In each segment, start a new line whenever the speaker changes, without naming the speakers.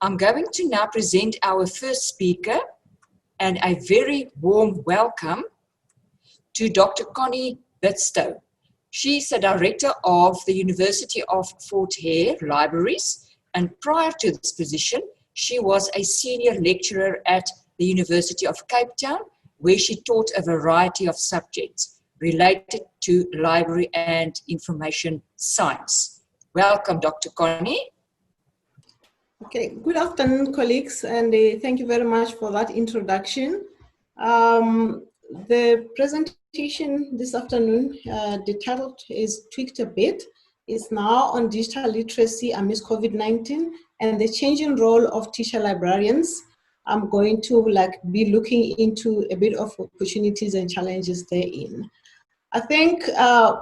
I'm going to now present our first speaker, and a very warm welcome to Dr. Connie Bitso. She's the director of the University of Hare Libraries, and prior to this position, she was a senior lecturer at the University of Cape Town, where she taught a variety of subjects related to library and information science. Welcome, Dr. Connie.
Okay, good afternoon, colleagues, and thank you very much for that introduction. The presentation this afternoon, the title is tweaked a bit. It's now on digital literacy amidst COVID-19 and the changing role of teacher librarians. I'm going to be looking into a bit of opportunities and challenges therein. I think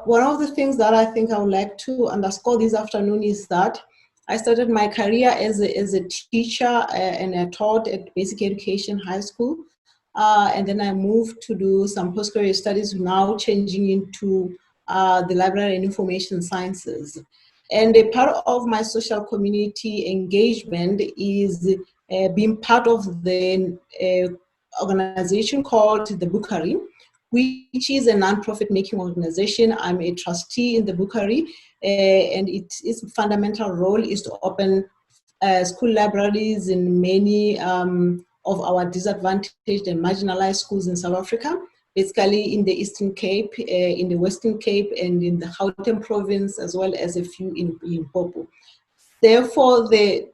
one of the things that I think I would like to underscore this afternoon is that I started my career as a teacher and I taught at basic education high school. And then I moved to do some postgraduate studies, now changing into the library and information sciences. And a part of my social community engagement is being part of the organization called the Bookary, which is a non-profit making organization. I'm a trustee in the Bookary, and its fundamental role is to open school libraries in many of our disadvantaged and marginalized schools in South Africa, basically in the Eastern Cape, in the Western Cape, and in the Gauteng province, as well as a few in Limpopo. Therefore, the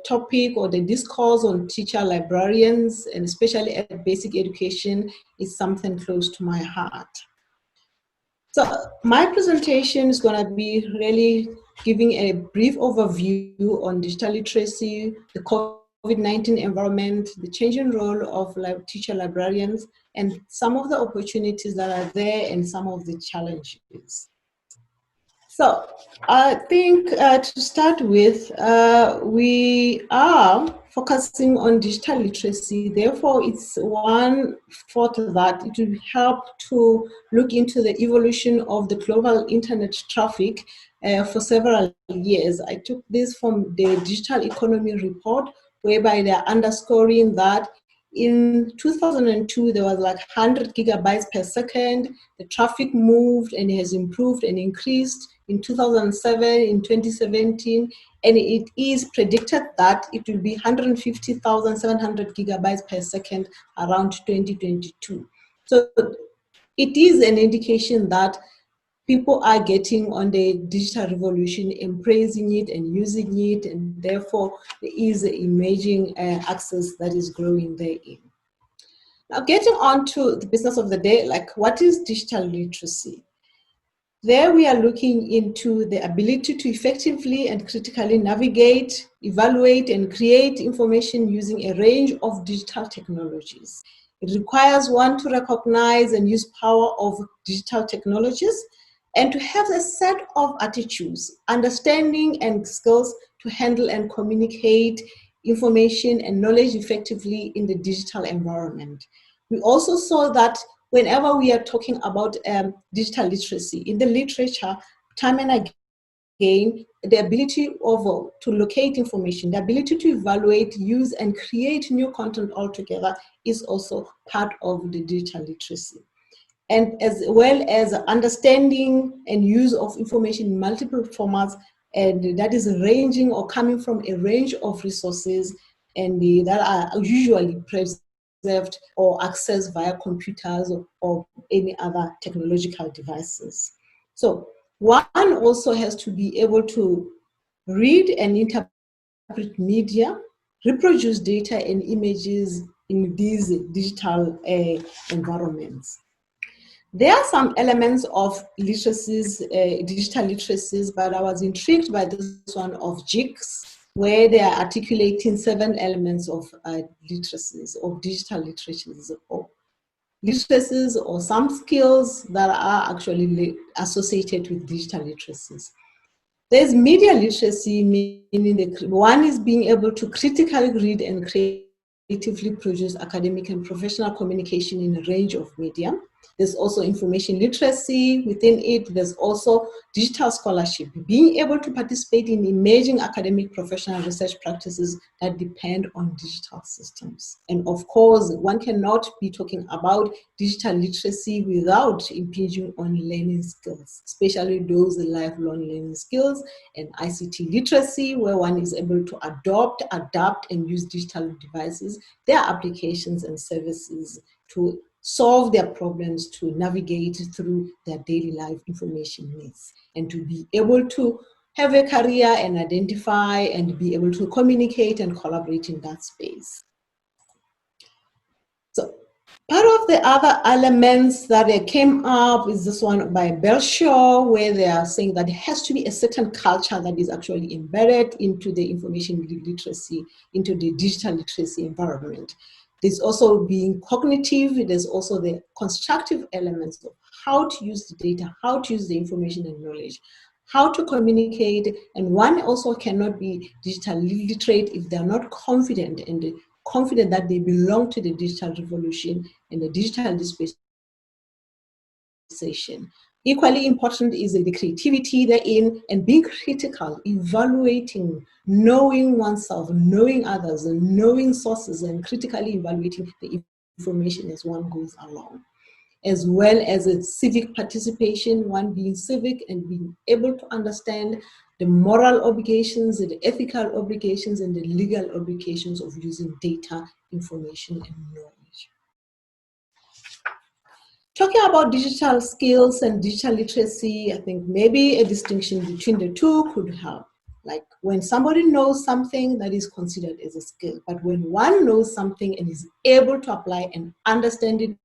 topic or the discourse on teacher librarians, and especially at basic education, is something close to my heart. So my presentation is going to be really giving a brief overview on digital literacy, the COVID-19 environment, the changing role of teacher librarians, and some of the opportunities that are there and some of the challenges. So I think to start with, we are focusing on digital literacy. Therefore, it's one thought that it will help to look into the evolution of the global internet traffic for several years. I took this from the Digital Economy Report, whereby they're underscoring that in 2002, there was 100 gigabytes per second. The traffic moved and has improved and increased in 2007, in 2017, and it is predicted that it will be 150,700 gigabytes per second around 2022. So it is an indication that people are getting on the digital revolution, embracing it and using it, and therefore there is an emerging access that is growing therein. Now, getting on to the business of the day, what is digital literacy? There we are looking into the ability to effectively and critically navigate, evaluate, and create information using a range of digital technologies. It requires one to recognize and use power of digital technologies, and to have a set of attitudes, understanding, and skills to handle and communicate information and knowledge effectively in the digital environment. We also saw that whenever we are talking about digital literacy, in the literature, time and again, the ability to locate information, the ability to evaluate, use, and create new content altogether is also part of the digital literacy. And as well as understanding and use of information in multiple formats, and that is ranging or coming from a range of resources, and that are usually preserved or accessed via computers or any other technological devices. So one also has to be able to read and interpret media, reproduce data and images in these digital environments. There are some elements of literacies, digital literacies, but I was intrigued by this one of JICS, where they are articulating 7 elements of literacies, of digital literacies, or some skills that are actually associated with digital literacies. There's media literacy, meaning one is being able to critically read and creatively produce academic and professional communication in a range of media. There's also information literacy within it. There's also digital scholarship, being able to participate in emerging academic professional research practices that depend on digital systems. And of course, one cannot be talking about digital literacy without impinging on learning skills, especially those lifelong learning skills and ICT literacy, where one is able to adopt, adapt, and use digital devices, their applications and services to solve their problems, to navigate through their daily life information needs, and to be able to have a career and identify and be able to communicate and collaborate in that space. So part of the other elements that came up is this one by Belshaw, where they are saying that there has to be a certain culture that is actually embedded into the information literacy, into the digital literacy environment. There's also being cognitive, there's also the constructive elements of how to use the data, how to use the information and knowledge, how to communicate, and one also cannot be digital literate if they're not confident and confident that they belong to the digital revolution and the digital dispensation. Equally important is the creativity therein and being critical, evaluating, knowing oneself, knowing others, and knowing sources, and critically evaluating the information as one goes along. As well as a civic participation, one being civic and being able to understand the moral obligations, the ethical obligations, and the legal obligations of using data, information, and knowledge. Talking about digital skills and digital literacy, I think maybe a distinction between the two could help. Like when somebody knows something, that is considered as a skill, but when one knows something and is able to apply and understand it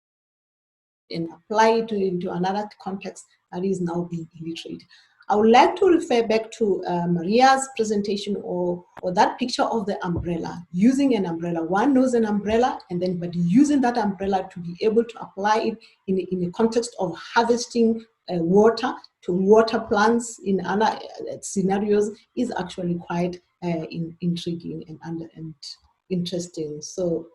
and apply it into another context, that is now being illiterate. I would like to refer back to Maria's presentation or that picture of the umbrella. Using an umbrella, one knows an umbrella, and then but using that umbrella to be able to apply it in the context of harvesting water to water plants in other scenarios is actually quite intriguing and interesting. So.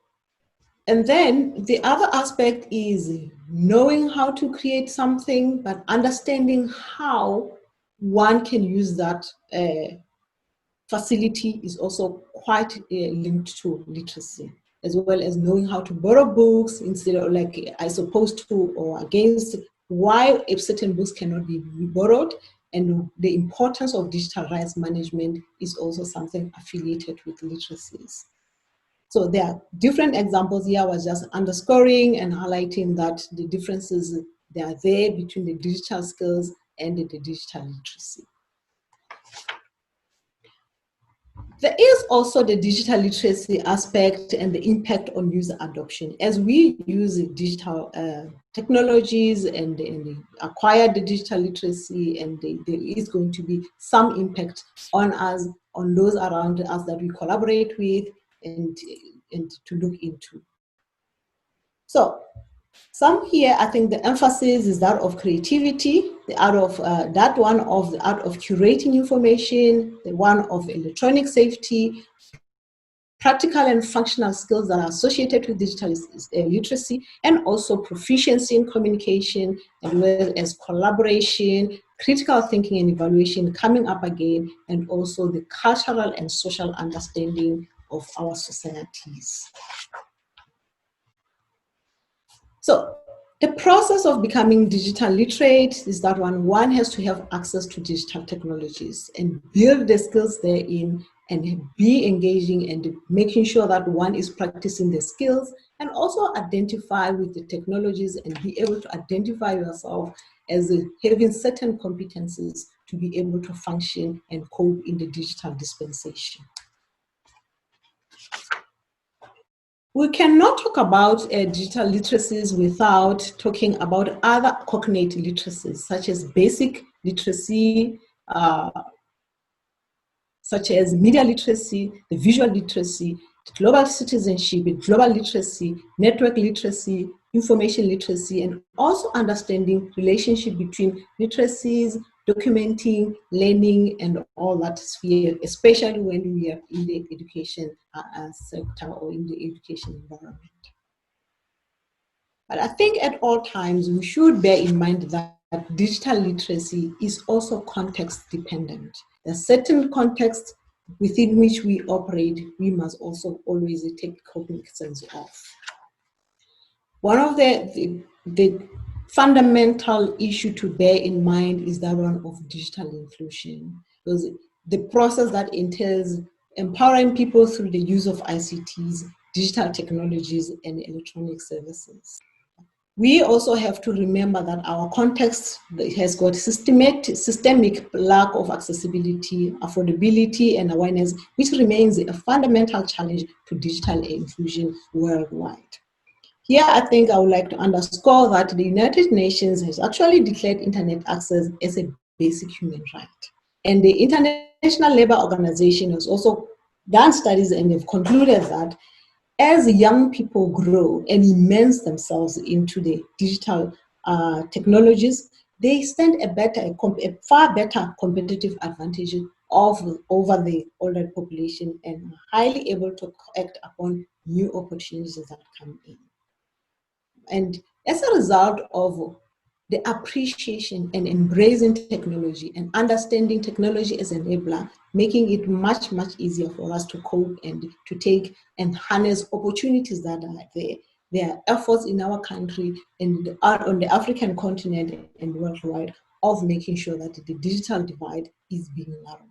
And then the other aspect is knowing how to create something, but understanding how one can use that facility is also quite linked to literacy, as well as knowing how to borrow books instead of like as opposed to or against why if certain books cannot be borrowed, and the importance of digital rights management is also something affiliated with literacies. So there are different examples here. I was just underscoring and highlighting that the differences they are there between the digital skills and the digital literacy. There is also the digital literacy aspect and the impact on user adoption. As we use digital technologies and acquire the digital literacy, and there is going to be some impact on us, on those around us that we collaborate with and to look into. So some here, I think the emphasis is that of creativity, the art of that one of the art of curating information, the one of electronic safety, practical and functional skills that are associated with digital literacy, and also proficiency in communication, as well as collaboration, critical thinking and evaluation coming up again, and also the cultural and social understanding of our societies. So the process of becoming digital literate is that one has to have access to digital technologies and build the skills therein and be engaging and making sure that one is practicing the skills, and also identify with the technologies and be able to identify yourself as having certain competencies to be able to function and cope in the digital dispensation. We cannot talk about digital literacies without talking about other cognate literacies, such as basic literacy, such as media literacy, the visual literacy, global citizenship, global literacy, network literacy, information literacy, and also understanding relationship between literacies, documenting, learning, and all that sphere, especially when we are in the education sector or in the education environment. But I think at all times we should bear in mind that digital literacy is also context dependent. There are certain contexts within which we operate, we must also always take cognizance of. One of the fundamental issue to bear in mind is that one of digital inclusion, because the process that entails empowering people through the use of ICTs, digital technologies, and electronic services. We also have to remember that our context has got systemic lack of accessibility, affordability, and awareness, which remains a fundamental challenge to digital inclusion worldwide. Here, I think I would like to underscore that the United Nations has actually declared internet access as a basic human right. And the International Labour Organization has also done studies and have concluded that as young people grow and immerse themselves into the digital technologies, they stand a far better competitive advantage over the older population and are highly able to act upon new opportunities that come in. And as a result of the appreciation and embracing technology and understanding technology as an enabler, making it much, much easier for us to cope and to take and harness opportunities that are there. There are efforts in our country and on the African continent and worldwide of making sure that the digital divide is being narrowed.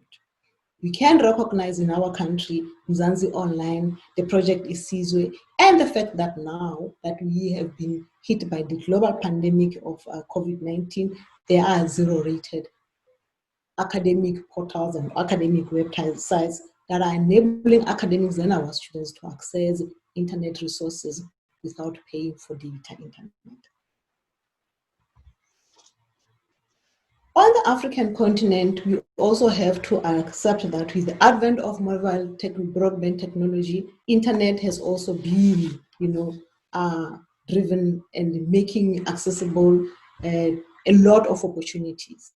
We can recognize in our country, Mzansi Online, the project is Sizwe, and the fact that now that we have been hit by the global pandemic of COVID-19, there are zero-rated academic portals and academic websites that are enabling academics and our students to access internet resources without paying for data internet. On the African continent, we also have to accept that with the advent of mobile broadband technology, internet has also been, driven and making accessible a lot of opportunities.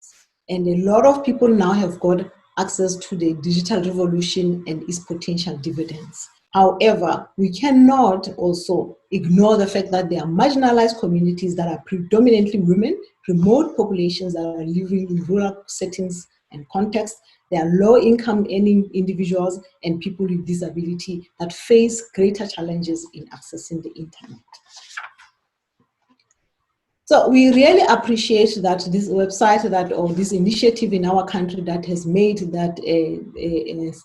And a lot of people now have got access to the digital revolution and its potential dividends. However, we cannot also ignore the fact that there are marginalized communities that are predominantly women, remote populations that are living in rural settings and contexts. There are low-income earning individuals and people with disability that face greater challenges in accessing the internet. So we really appreciate that this website or this initiative in our country that has made that a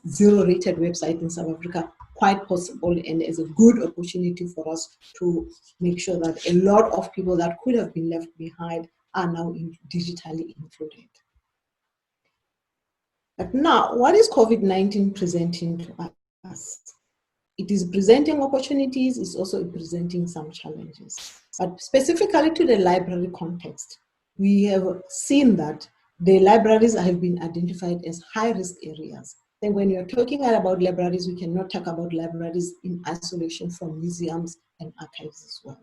zero-rated website in South Africa quite possible and is a good opportunity for us to make sure that a lot of people that could have been left behind are now digitally included. But now, what is COVID-19 presenting to us? It is presenting opportunities, it's also presenting some challenges. But specifically to the library context, we have seen that the libraries have been identified as high-risk areas. Then when you're talking about libraries, we cannot talk about libraries in isolation from museums and archives as well.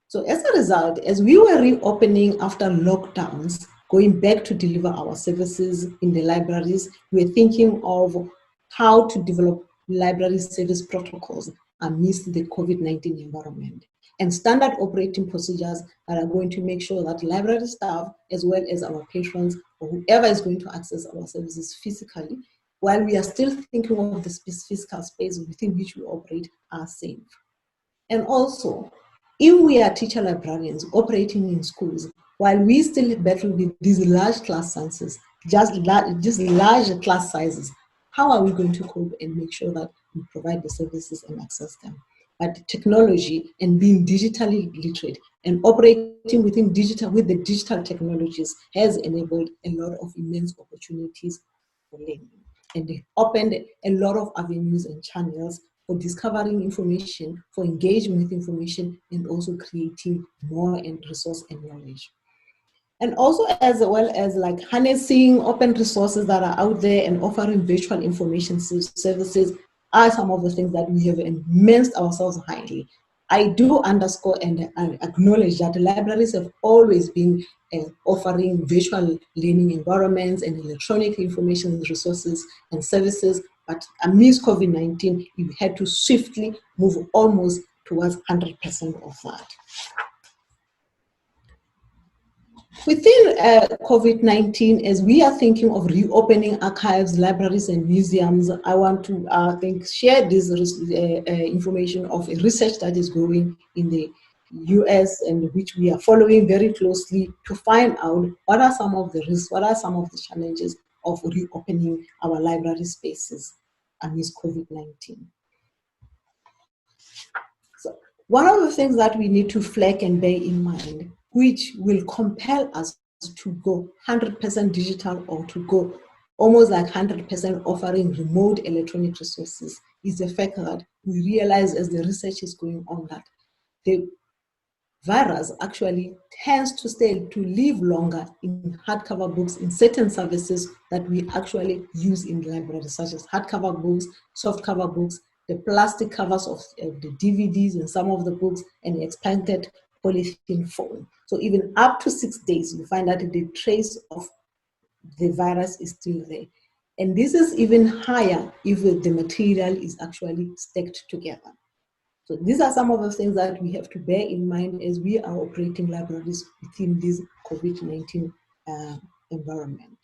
So as a result, as we were reopening after lockdowns, going back to deliver our services in the libraries, we were thinking of how to develop library service protocols amidst the COVID-19 environment and standard operating procedures that are going to make sure that library staff, as well as our patrons or whoever is going to access our services physically, while we are still thinking of the physical space within which we operate, are safe. And also, if we are teacher librarians operating in schools, while we still battle with these large class sizes, just large class sizes, how are we going to cope and make sure that we provide the services and access them? But technology and being digitally literate and operating with the digital technologies has enabled a lot of immense opportunities for learning. And they opened a lot of avenues and channels for discovering information, for engaging with information, and also creating more and resource and knowledge. And also as well as like harnessing open resources that are out there and offering virtual information services are some of the things that we have immersed ourselves highly. I do underscore and acknowledge that libraries have always been offering virtual learning environments and electronic information resources and services, but amidst COVID-19, we had to swiftly move almost towards 100% of that. Within COVID-19, as we are thinking of reopening archives, libraries, and museums, I want to, share this information of a research that is going in the US and which we are following very closely to find out what are some of the risks, what are some of the challenges of reopening our library spaces amidst COVID-19. So one of the things that we need to flag and bear in mind, which will compel us to go 100% digital or to go almost like 100% offering remote electronic resources, is the fact that we realize as the research is going on that the virus actually tends to live longer in hardcover books, in certain services that we actually use in libraries, such as hardcover books, softcover books, the plastic covers of the DVDs and some of the books, and the expanded polythene foam. So even up to 6 days, you find that the trace of the virus is still there. And this is even higher if the material is actually stacked together. So these are some of the things that we have to bear in mind as we are operating libraries within this COVID-19 environment.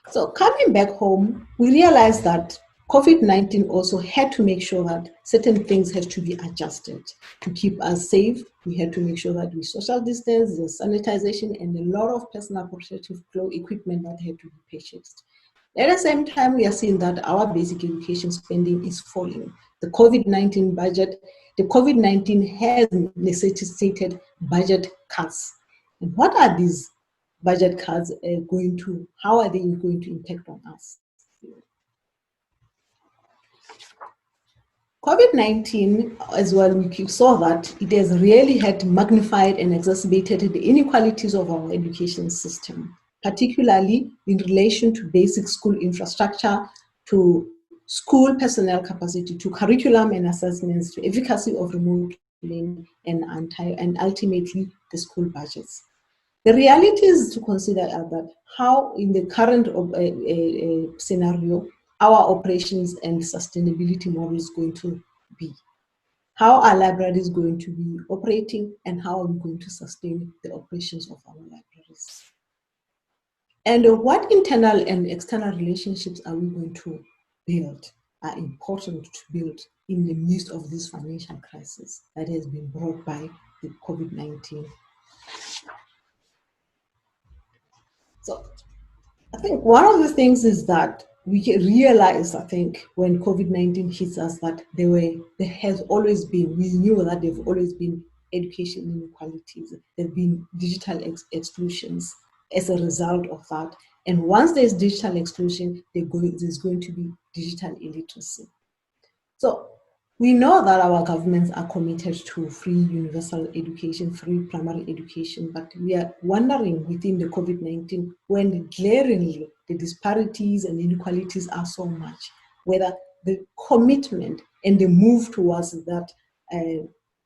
So coming back home, we realized that COVID-19 also had to make sure that certain things have to be adjusted to keep us safe. We had to make sure that we social distance, the sanitization, and a lot of personal protective equipment that had to be purchased. At the same time, we are seeing that our basic education spending is falling. The COVID-19 has necessitated budget cuts. And what are these budget cuts how are they going to impact on us? COVID-19 as well, we saw that it has really had magnified and exacerbated the inequalities of our education system, particularly in relation to basic school infrastructure, to school personnel capacity, to curriculum and assessments, to efficacy of remote learning, and ultimately the school budgets. The reality is to consider that how in the current scenario, our operations and sustainability model is going to be. How are libraries going to be operating, and how are we going to sustain the operations of our libraries? And what internal and external relationships are we going to build, are important to build in the midst of this financial crisis that has been brought by the COVID-19. So I think one of the things is that we realize, I think, when COVID-19 hits us, that we knew that there have always been education inequalities, there have been digital exclusions as a result of that. And once there's digital exclusion, there's going to be digital illiteracy. So we know that our governments are committed to free universal education, free primary education, but we are wondering within the COVID-19, when glaringly the disparities and inequalities are so much, whether the commitment and the move towards that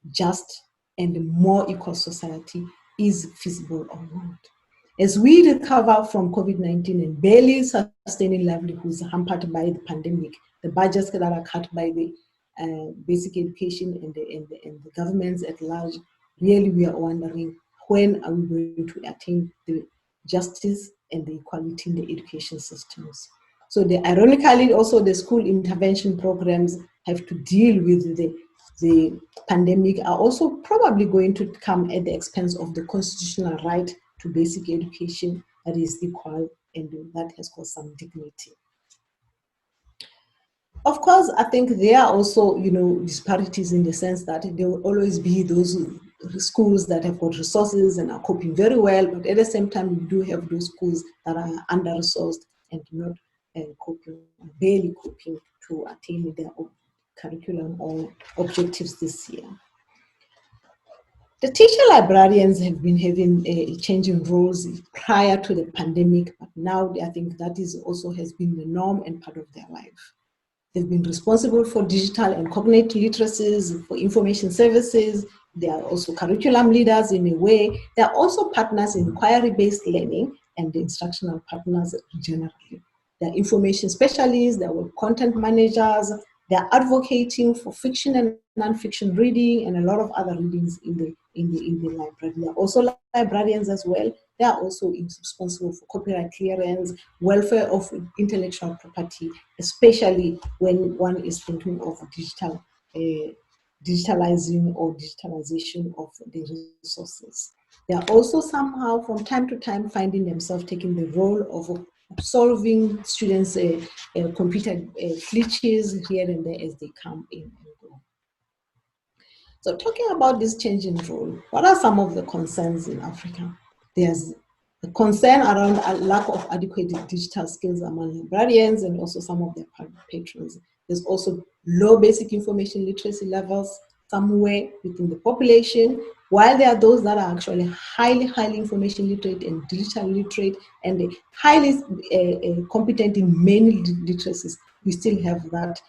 just and more equal society is feasible or not. As we recover from COVID-19 and barely sustaining livelihoods hampered by the pandemic, the budgets that are cut by the basic education and the governments at large, really we are wondering, when are we going to attain the justice and the equality in the education systems? So ironically, also the school intervention programs have to deal with the pandemic, are also probably going to come at the expense of the constitutional right to basic education that is equal and that has got some dignity. Of course, I think there are also, disparities in the sense that there will always be those schools that have got resources and are coping very well, but at the same time, we do have those schools that are under-resourced and not coping, barely coping to attain their own curriculum or objectives this year. The teacher librarians have been having changing roles prior to the pandemic, but now I think that has been the norm and part of their life. They've been responsible for digital and cognitive literacies, for information services. They are also curriculum leaders in a way. They are also partners in inquiry-based learning and the instructional partners generally. They are information specialists, they are content managers, They're advocating for fiction and non-fiction reading and a lot of other readings in the library. There are also librarians as well. They are also responsible for copyright clearance, welfare of intellectual property, especially when one is thinking of digitalizing or digitalization of the resources. They are also somehow from time to time finding themselves taking the role of solving students' computer glitches here and there as they come in and go. So talking about this changing role, what are some of the concerns in Africa? There's a concern around a lack of adequate digital skills among librarians and also some of their patrons. There's also low basic information literacy levels somewhere within the population, while there are those that are actually highly information literate and digital literate and highly competent in many literacies. We still have that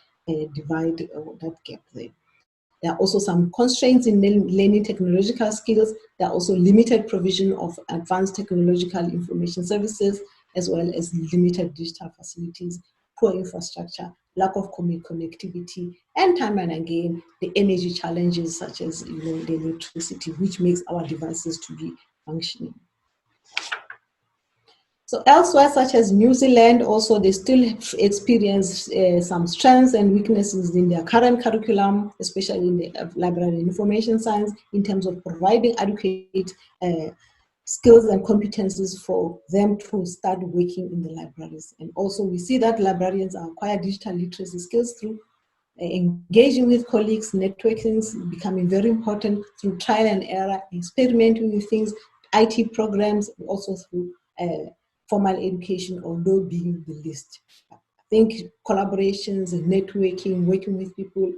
divide or that gap there. There are also some constraints in learning technological skills. There are also limited provision of advanced technological information services, as well as limited digital facilities, poor infrastructure, lack of connectivity, and time and again, the energy challenges such as the electricity, which makes our devices to be functioning. So elsewhere, such as New Zealand, also they still experience some strengths and weaknesses in their current curriculum, especially in the library and information science, in terms of providing adequate skills and competencies for them to start working in the libraries. And also we see that librarians acquire digital literacy skills through engaging with colleagues, networking becoming very important through trial and error, experimenting with things, IT programs, also through formal education, although being the least. I think collaborations and networking, working with people,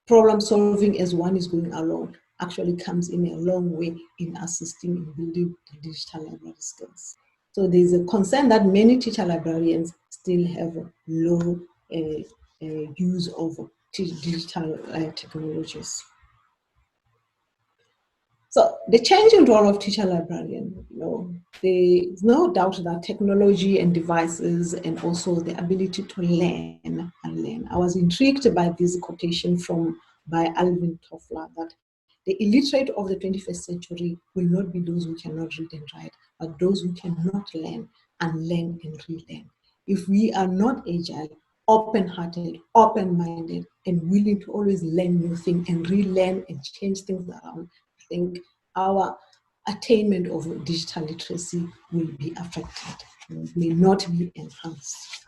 problem solving as one is going along actually comes in a long way in assisting in building the digital library skills. So there's a concern that many teacher librarians still have low use of digital technologies. So the changing role of teacher librarian, there's no doubt that technology and devices and also the ability to learn. I was intrigued by this quotation by Alvin Toffler that the illiterate of the 21st century will not be those who cannot read and write, but those who cannot learn and learn and relearn. If we are not agile, open-hearted, open-minded, and willing to always learn new things and relearn and change things around, I think our attainment of digital literacy will be affected, may not be enhanced.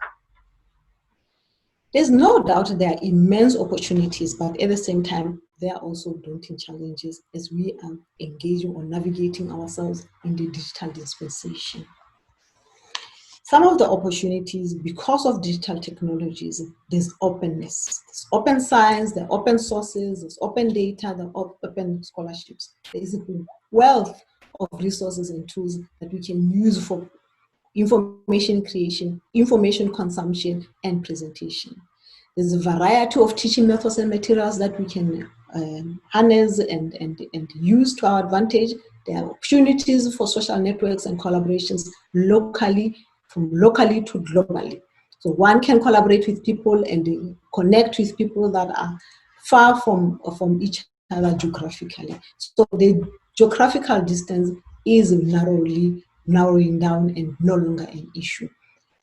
There's no doubt there are immense opportunities, but at the same time, there are also daunting challenges as we are engaging or navigating ourselves in the digital dispensation. Some of the opportunities, because of digital technologies, there's openness. There's open science, there are open sources, there's open data, there are open scholarships. There is a wealth of resources and tools that we can use for information creation, information consumption, and presentation. There's a variety of teaching methods and materials that we can harness and use to our advantage. There are opportunities for social networks and collaborations locally, from locally to globally. So one can collaborate with people and connect with people that are far from each other geographically. So the geographical distance is narrowing down and no longer an issue.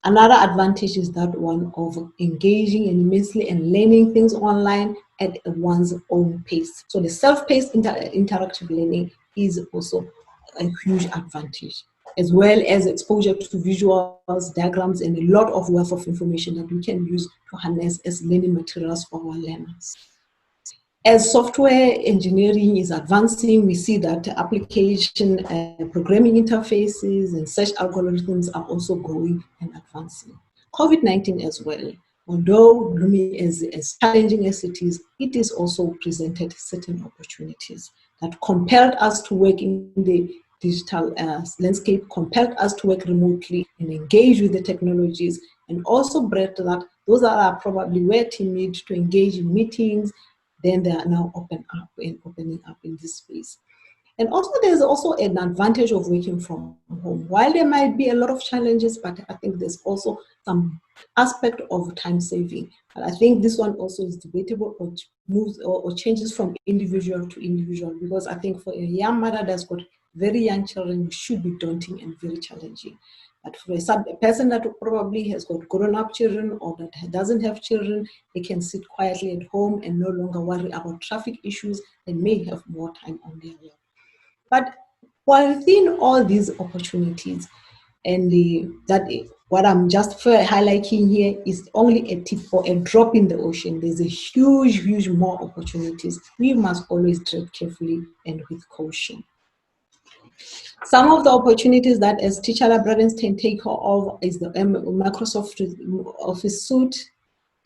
Another advantage is that one of engaging immensely and learning things online at one's own pace. So the self-paced interactive learning is also a huge advantage, as well as exposure to visuals, diagrams, and a lot of wealth of information that we can use to harness as learning materials for our learners. As software engineering is advancing, we see that application programming interfaces and search algorithms are also growing and advancing. COVID-19 as well, although as challenging as it is also presented certain opportunities that compelled us to work in the digital landscape, compelled us to work remotely and engage with the technologies, and also brought that those that are probably were timid to engage in meetings, then they are now opening up in this space. And also there's also an advantage of working from home. While there might be a lot of challenges, but I think there's also some aspect of time saving. And I think this one also is debatable or moves or changes from individual to individual, because I think for a young mother that's got very young children, it should be daunting and very challenging. But for a person that probably has got grown-up children or that doesn't have children, they can sit quietly at home and no longer worry about traffic issues and may have more time on their own. But within all these opportunities, and what I'm just highlighting here is only a tip or a drop in the ocean. There's a huge more opportunities. We must always tread carefully and with caution. Some of the opportunities that as teacher librarians can take of is the Microsoft Office suite,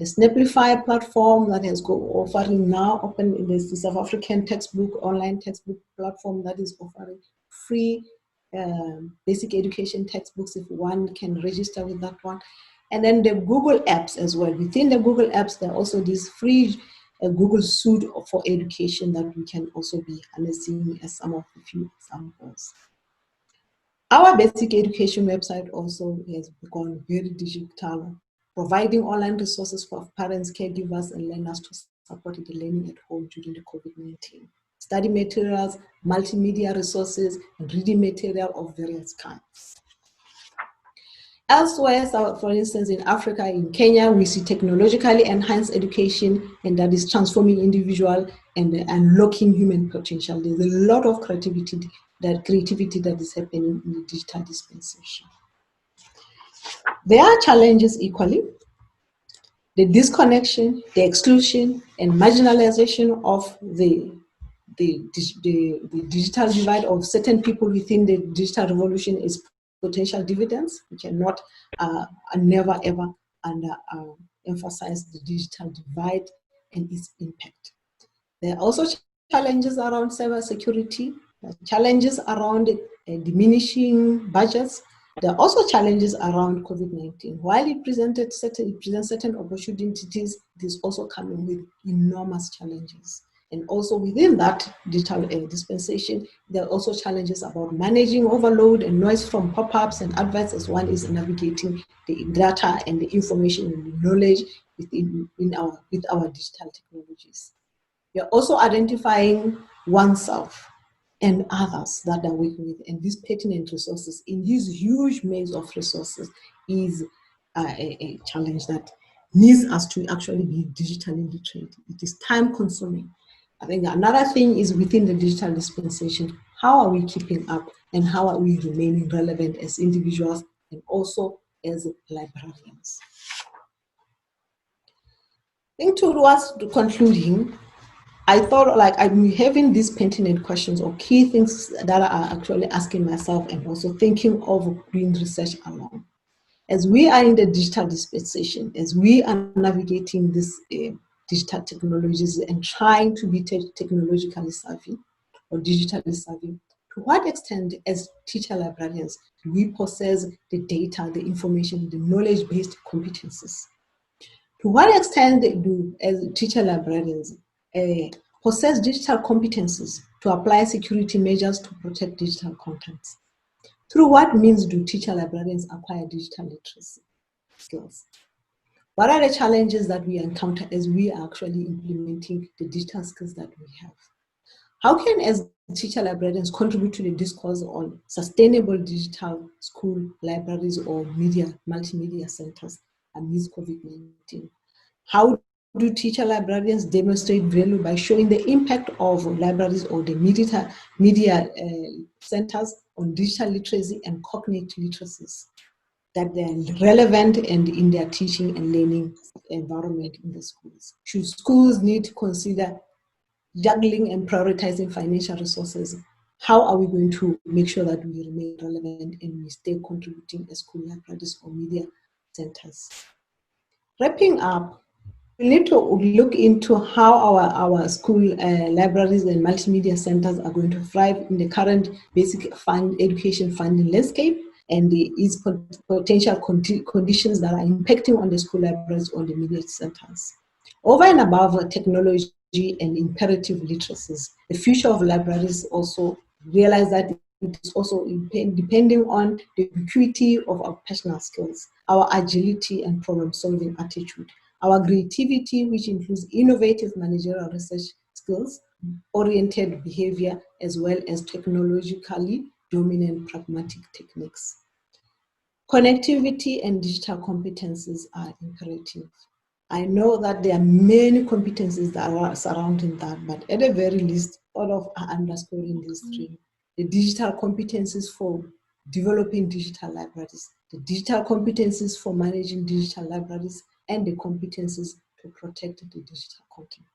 the Snaplify platform that has offering now open in the South African online textbook platform that is offering free basic education textbooks if one can register with that one. And then the Google apps as well. Within the Google apps, there are also these free Google suite for education that we can also be harnessing as some of the few examples. Our basic education website also has gone very digital, providing online resources for parents, caregivers, and learners to support the learning at home during the COVID-19. Study materials, multimedia resources, and reading material of various kinds. Elsewhere, for instance, in Africa, in Kenya, we see technologically enhanced education, and that is transforming individual and unlocking human potential. There's a lot of creativity that is happening in the digital dispensation. There are challenges equally. The disconnection, the exclusion, and marginalization of the digital divide of certain people within the digital revolution is potential dividends. We cannot never ever emphasize the digital divide and its impact. There are also challenges around cybersecurity, challenges around diminishing budgets. There are also challenges around COVID-19. While it presents certain opportunities, it is also coming with enormous challenges. And also within that digital dispensation, there are also challenges about managing overload and noise from pop-ups and adverts as one is navigating the data and the information and the knowledge with our digital technologies. We are also identifying oneself and others that are working with, and these pertinent resources in this huge maze of resources is a challenge that needs us to actually be digitally literate. It is time consuming. I think another thing is within the digital dispensation, how are we keeping up and how are we remaining relevant as individuals and also as librarians? I think towards concluding, I thought like I'm having these pertinent questions or key things that I actually asking myself and also thinking of doing research along. As we are in the digital dispensation, as we are navigating this digital technologies and trying to be technologically savvy or digitally savvy, to what extent as teacher librarians do we possess the data, the information, the knowledge-based competencies? To what extent do as teacher librarians possess digital competencies to apply security measures to protect digital contents? Through what means do teacher librarians acquire digital literacy skills? What are the challenges that we encounter as we are actually implementing the digital skills that we have? How can as teacher librarians contribute to the discourse on sustainable digital school libraries or multimedia centers amidst COVID-19? How do teacher librarians demonstrate value by showing the impact of libraries or the media centers on digital literacy and cognitive literacies, that they're relevant and in their teaching and learning environment in the schools? Should schools need to consider juggling and prioritizing financial resources? How are we going to make sure that we remain relevant and we stay contributing as school libraries or media centers? Wrapping up, we need to look into how our school libraries and multimedia centers are going to thrive in the current basic education funding landscape and the potential conditions that are impacting on the school libraries or the media centers. Over and above technology and imperative literacies, the future of libraries also realize that it is also depending on the ubiquity of our personal skills, our agility and problem-solving attitude, our creativity, which includes innovative managerial research skills, oriented behavior, as well as technologically dominant pragmatic techniques. Connectivity and digital competencies are imperative. I know that there are many competencies that are surrounding that, but at the very least, all of are underscoring these three. The digital competencies for developing digital libraries, the digital competencies for managing digital libraries, and the competencies to protect the digital content.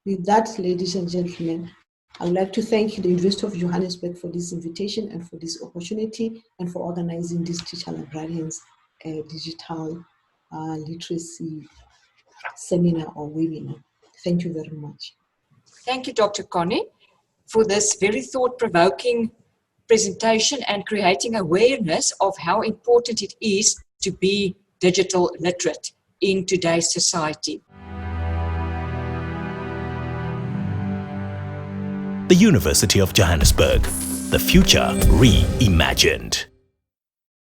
With that, ladies and gentlemen, I would like to thank the University of Johannesburg for this invitation and for this opportunity and for organizing this Teacher Librarians digital literacy seminar or webinar. Thank you very much.
Thank you, Dr. Connie, for this very thought-provoking presentation and creating awareness of how important it is to be digital literate in today's society.
The University of Johannesburg, the future reimagined.